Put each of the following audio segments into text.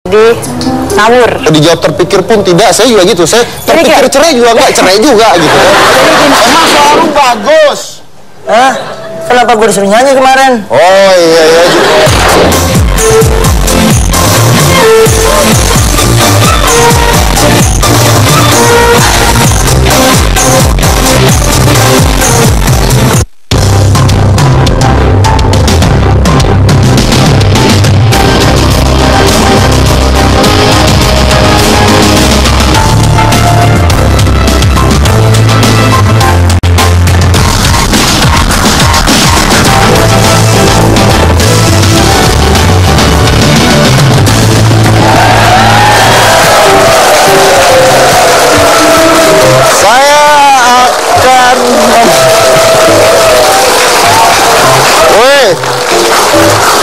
Jadi ngawur. Dijawab terpikir pun tidak, saya juga gitu. Saya terpikir cerai juga enggak, cerai juga gitu. Emang suara lu bagus. Hah? Kenapa gue disuruh nyanyi kemarin? Oh iya iya.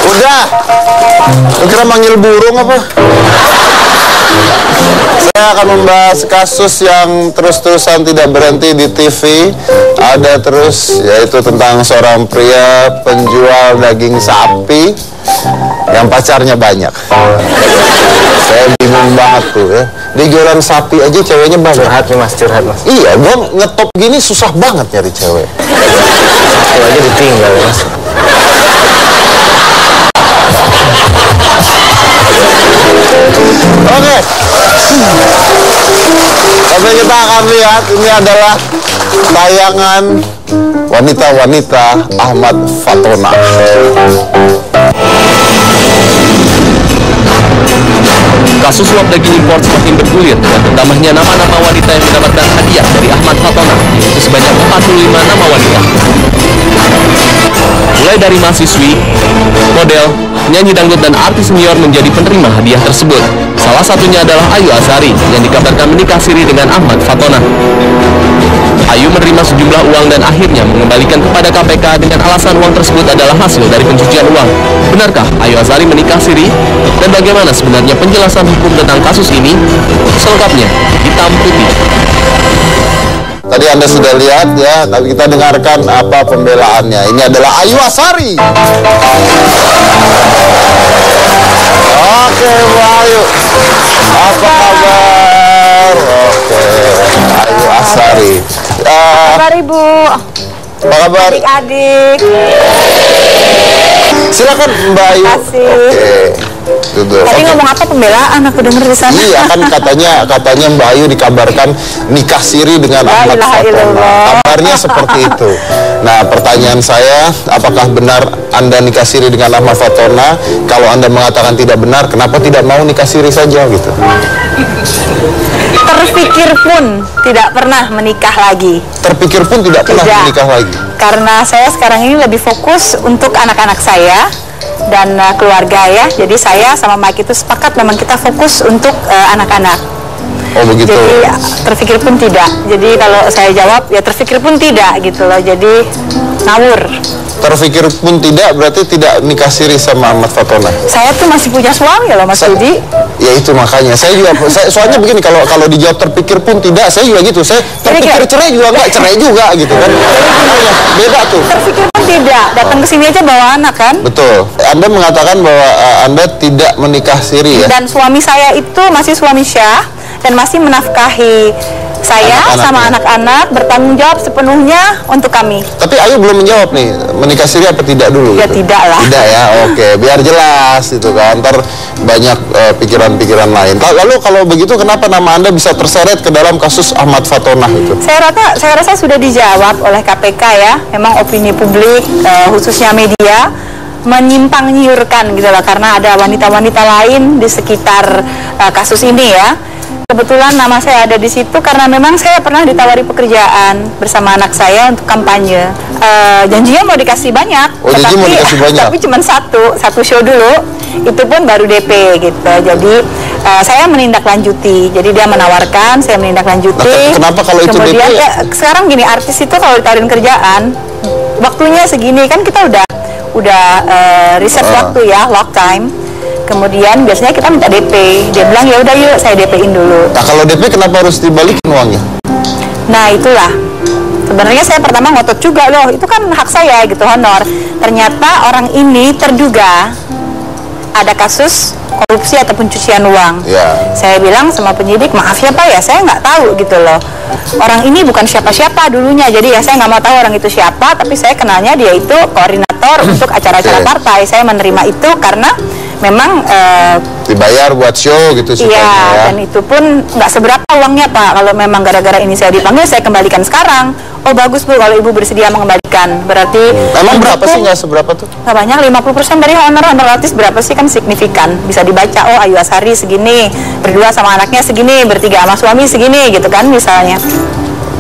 Udah, lu kira manggil burung apa? Saya akan membahas kasus yang terus-terusan tidak berhenti di TV. Ada terus, yaitu tentang seorang pria penjual daging sapi yang pacarnya banyak. Saya bingung banget tuh ya. Di jualan sapi aja ceweknya banyak. Curhat nih mas, curhat mas. Iya, gua ngetop gini susah banget nyari cewek. Satu aja ditinggal ya mas. Oke. Tapi kita akan lihat ini adalah tayangan wanita-wanita Ahmad Fatona. Kasus suap daging impor semakin bergulir dan bertambahnya nama-nama wanita yang mendapatkan hadiah dari Ahmad Fatona, yaitu sebanyak 45 nama wanita. Mulai dari mahasiswi, model, penyanyi dangdut dan artis senior menjadi penerima hadiah tersebut. Salah satunya adalah Ayu Azhari yang dikabarkan menikah siri dengan Ahmad Fatona. Ayu menerima sejumlah uang dan akhirnya mengembalikan kepada KPK dengan alasan uang tersebut adalah hasil dari pencucian uang. Benarkah Ayu Azhari menikah siri? Dan bagaimana sebenarnya penjelasan hukum tentang kasus ini? Selengkapnya, hitam putih. Tadi Anda sudah lihat ya, tapi kita dengarkan apa pembelaannya. Ini adalah Ayu Azhari. Oke, Bu Ayu. Apa kabar? Oke, Ayu Azhari. Kabar Ibu. Apa kabar? Adik-adik. Silakan Mbak Ayu. Oke. Duduk. Tadi ngomong apa pembelaan? Aku dengar di sana. Iya kan katanya Mbak Ayu dikabarkan nikah siri dengan Ahmad Fatona. Kabarnya seperti itu. Nah, pertanyaan saya, apakah benar Anda nikah siri dengan Ahmad Fatona? Kalau Anda mengatakan tidak benar, kenapa tidak mau nikah siri saja gitu? Terpikir pun tidak pernah menikah lagi. Terpikir pun tidak pernah menikah lagi. Karena saya sekarang ini lebih fokus untuk anak-anak saya dan keluarga ya. Jadi saya sama Mike itu sepakat memang kita fokus untuk anak-anak. Oh begitu. Jadi terpikir pun tidak. Jadi kalau saya jawab ya terpikir pun tidak gitu loh. Jadi ngawur. Terpikir pun tidak berarti tidak nikah siri sama Ahmad Fatona. Saya tuh masih punya suami loh Mas Budi. Ya itu makanya saya juga soalnya begini, kalau dijawab terpikir pun tidak, saya juga gitu. Saya terpikir cerai juga enggak, cerai juga gitu kan. Beda tuh. Terpikir pun tidak, datang ke sini aja bawa anak kan? Betul. Anda mengatakan bahwa Anda tidak menikah siri ya. Dan suami saya itu masih suami syah dan masih menafkahi saya sama anak-anak, bertanggung jawab sepenuhnya untuk kami. Tapi Ayu belum menjawab nih, menikah siri apa tidak dulu? Ya gitu? Tidak lah. Tidak ya, oke, biar jelas itu kan. Ntar banyak pikiran-pikiran lain. Lalu kalau begitu kenapa nama Anda bisa terseret ke dalam kasus Ahmad Fatona itu? Saya rasa sudah dijawab oleh KPK ya. Memang opini publik, khususnya media, menyimpang nyiurkan gitu lah, karena ada wanita-wanita lain di sekitar kasus ini ya. Kebetulan nama saya ada di situ karena memang saya pernah ditawari pekerjaan bersama anak saya untuk kampanye. Janjinya mau dikasih banyak, tapi cuma satu show dulu, itu pun baru DP gitu. Jadi saya menindaklanjuti. Jadi dia menawarkan, saya menindaklanjuti. Kenapa kalau itu kemudian, DP? Ya, sekarang gini, artis itu kalau ditawarin kerjaan, waktunya segini kan kita udah riset waktu ya, lock time. Kemudian biasanya kita minta DP. Dia bilang ya udah yuk saya DP-in dulu. Nah kalau DP kenapa harus dibalikin uangnya? Nah itulah. Sebenarnya saya pertama ngotot juga loh. Itu kan hak saya gitu, honor. Ternyata orang ini terduga ada kasus korupsi atau pencucian uang. Ya. Saya bilang sama penyidik, maaf ya Pak ya, saya nggak tahu gitu loh. Orang ini bukan siapa-siapa dulunya, jadi ya saya nggak mau tahu orang itu siapa, tapi saya kenalnya dia itu koordinator untuk acara-acara partai. Saya menerima itu karena memang dibayar buat show gitu sih. iya, ya. dan itu pun nggak seberapa uangnya Pak. Kalau memang gara-gara ini saya dipanggil, saya kembalikan sekarang. Oh bagus Bu, kalau Ibu bersedia mengembalikan. Berarti Emang berapa sih, nggak seberapa tuh? nggak banyak, 50% dari honor artis berapa sih, kan signifikan. Bisa dibaca, oh Ayu Azhari segini, berdua sama anaknya segini, bertiga sama suami segini gitu kan misalnya.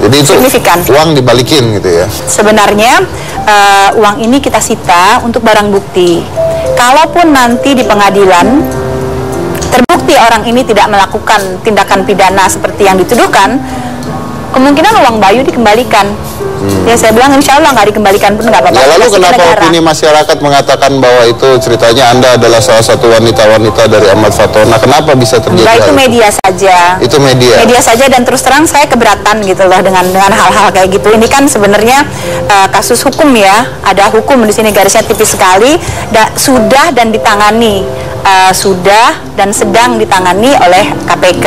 Jadi itu Signifikan. uang dibalikin gitu ya. Sebenarnya uang ini kita sita untuk barang bukti. Kalaupun nanti di pengadilan terbukti orang ini tidak melakukan tindakan pidana seperti yang dituduhkan, kemungkinan uang Bayu dikembalikan. Ya saya bilang insya Allah nggak dikembalikan pun nggak apa-apa. Ya lalu Kasih ke kenapa negara. opini masyarakat mengatakan bahwa itu ceritanya Anda adalah salah satu wanita-wanita dari Ahmad Fatona? Kenapa bisa terjadi? Enggak, itu hal media saja. Itu media. Media saja, dan terus terang saya keberatan gitu loh dengan hal-hal kayak gitu. Ini kan sebenarnya kasus hukum ya, ada hukum di sini, garisnya tipis sekali. Sudah dan ditangani, sudah dan sedang ditangani oleh KPK,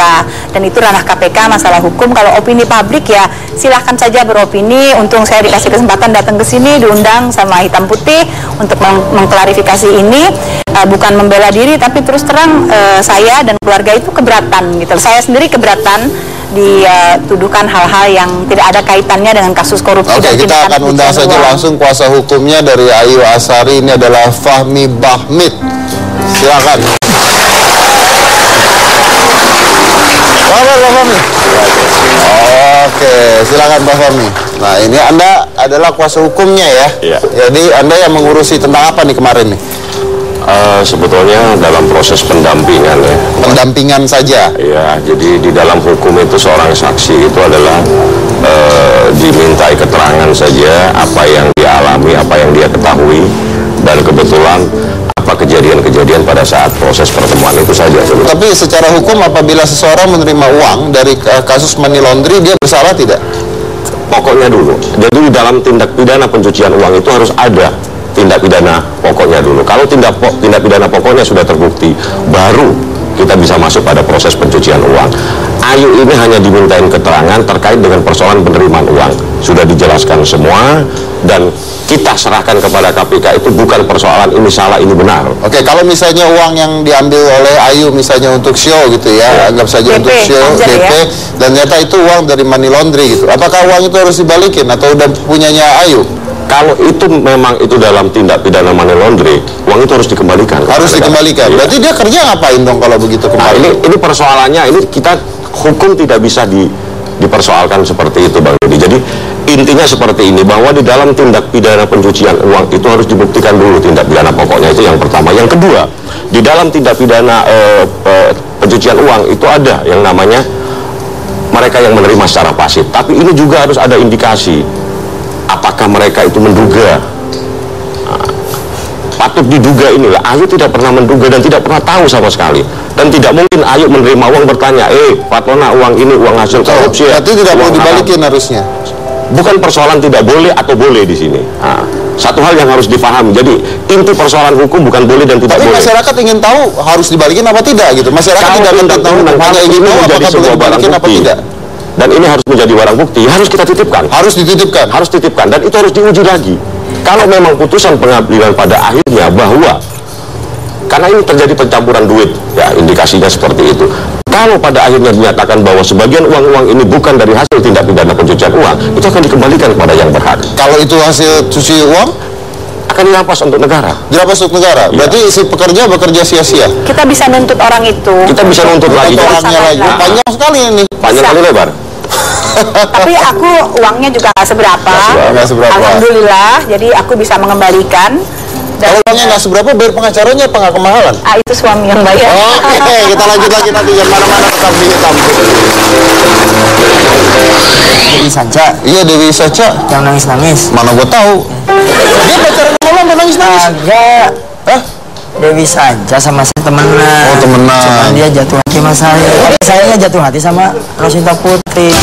dan itu ranah KPK, masalah hukum. Kalau opini publik ya silahkan saja beropini. Untung saya dikasih kesempatan datang ke sini, diundang sama Hitam Putih untuk mengklarifikasi ini. Bukan membela diri, tapi terus terang saya dan keluarga itu keberatan gitu. Saya sendiri keberatan dituduhkan hal-hal yang tidak ada kaitannya dengan kasus korupsi. Oke, kita akan undang saja langsung kuasa hukumnya dari Ayu Azhari. Ini adalah Fahmi Bahmid. Silakan. Pak Fahmi. Oke, silakan Pak Fahmi. Nah, ini Anda adalah kuasa hukumnya ya? Iya. Jadi Anda yang mengurusi tentang apa nih kemarin nih? Sebetulnya dalam proses pendampingan ya. Pendampingan saja? Ya, jadi di dalam hukum itu seorang saksi itu adalah dimintai keterangan saja apa yang dia alami, apa yang dia ketahui, dan kebetulan apa kejadian-kejadian pada saat proses pertemuan itu saja. Tapi secara hukum apabila seseorang menerima uang dari kasus money laundry, dia bersalah tidak? Pokoknya dulu. Jadi di dalam tindak pidana pencucian uang itu harus ada tindak pidana pokoknya dulu. Kalau tindak pidana pokoknya sudah terbukti, baru kita bisa masuk pada proses pencucian uang. Ayu ini hanya dimintain keterangan terkait dengan persoalan penerimaan uang. Sudah dijelaskan semua, dan kita serahkan kepada KPK. Itu bukan persoalan ini salah, ini benar. Oke, kalau misalnya uang yang diambil oleh Ayu misalnya untuk show gitu ya, anggap saja DP, untuk show, DP, ya? dan ternyata itu uang dari money laundry gitu. Apakah uang itu harus dibalikin atau udah punyanya Ayu? Kalau itu memang itu dalam tindak pidana money laundry, uang itu harus dikembalikan. Harus dikembalikan. Iya. Berarti dia kerja ngapain dong kalau begitu Nah, kembali? ini persoalannya, ini kita hukum tidak bisa dipersoalkan seperti itu, Bang Dodi. Jadi intinya seperti ini, bahwa di dalam tindak pidana pencucian uang itu harus dibuktikan dulu tindak pidana pokoknya, itu yang pertama. Yang kedua, di dalam tindak pidana pencucian uang itu ada yang namanya mereka yang menerima secara pasif. Tapi ini juga harus ada indikasi. Apakah mereka itu menduga? Patut diduga inilah. Ayu tidak pernah menduga dan tidak pernah tahu sama sekali. Dan tidak mungkin Ayu menerima uang bertanya, Fatona, uang ini uang hasil korupsi ya? Berarti tidak mau dibalikin harusnya? Bukan persoalan tidak boleh atau boleh di sini. Satu hal yang harus dipahami. Jadi inti persoalan hukum bukan boleh dan tidak Tapi boleh. masyarakat ingin tahu harus dibalikin apa tidak gitu. Masyarakat Kalau tidak minta tahu, hanya ingin tahu apakah boleh dibalikin apa tidak. Dan ini harus menjadi barang bukti, harus kita titipkan. Harus dititipkan. Harus titipkan, dan itu harus diuji lagi. Kalau memang putusan pengadilan pada akhirnya bahwa karena ini terjadi pencampuran duit, ya indikasinya seperti itu. Kalau pada akhirnya dinyatakan bahwa sebagian uang-uang ini bukan dari hasil tindak pidana pencucian uang, itu akan dikembalikan kepada yang berhak. Kalau itu hasil cuci uang, akan dirampas untuk negara. Dirampas untuk negara. Berarti si pekerja bekerja sia-sia. Kita bisa nuntut orang itu. Kita bisa nuntut lagi. Nuntut orangnya lagi. Panjang sekali ini. Panjang kali lebar. Tapi aku uangnya juga nggak seberapa. Nggak seberapa. Alhamdulillah, jadi aku bisa mengembalikan. Kalau uangnya nggak seberapa, bayar pengacaranya apa nggak kemahalan? Itu suami yang bayar. Oke, kita lanjut lagi nanti, jangan mana-mana, tetap di Hitam. Dewi Saja Iya, Dewi Saja. yang nangis-nangis. Mana gue tahu. Dia pacaran sama lo sampai nangis-nangis. Agak. Hah? Dewi Saja sama saya temenan. Oh, temenan. Cuma dia jatuh hati sama saya. Tapi sayanya jatuh hati sama Rosinta Putri.